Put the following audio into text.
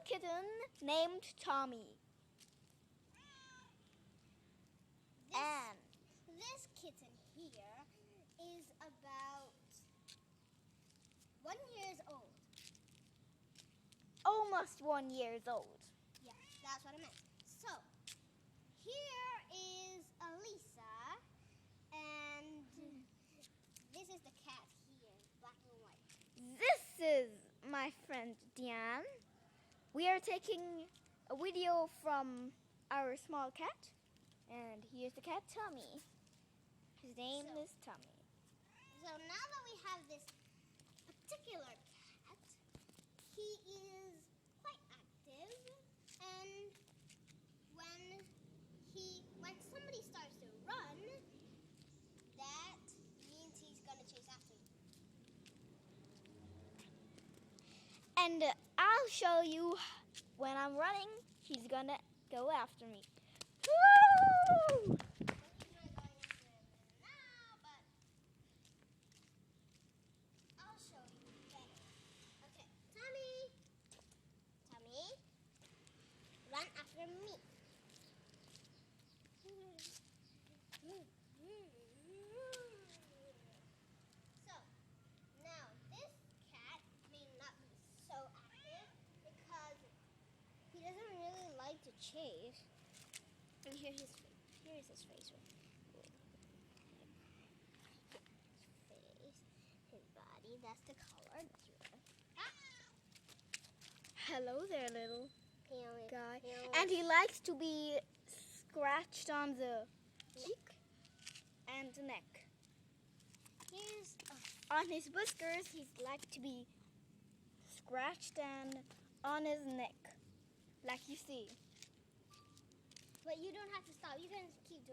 kitten named Tommy. And this kitten here is about 1 year old. almost 1 year old. Yeah, that's what I meant. So, here is Elisa, and this is the cat here, black and white. This is my friend Diane. We are taking a video from our small cat, and here's the cat Tommy. His name is Tommy. So now that we have this particular cat, he is quite active, and when somebody starts to run, that means he's gonna chase after you. And I'll show you when I'm running, he's gonna go after me. Woo! He's not going after him now, but I'll show you better. Okay, Tommy, run after me. So, now this cat may not be so active because he doesn't really like to chase. And here's his face. Here's his face. His face, his body. That's the color. That's red. Ah! Hello there, little Peel guy. it. And he likes to be scratched on the cheek and the neck. Here's On his whiskers, he's like to be scratched and on his neck, like you see. but you don't have to stop. You can keep doing it.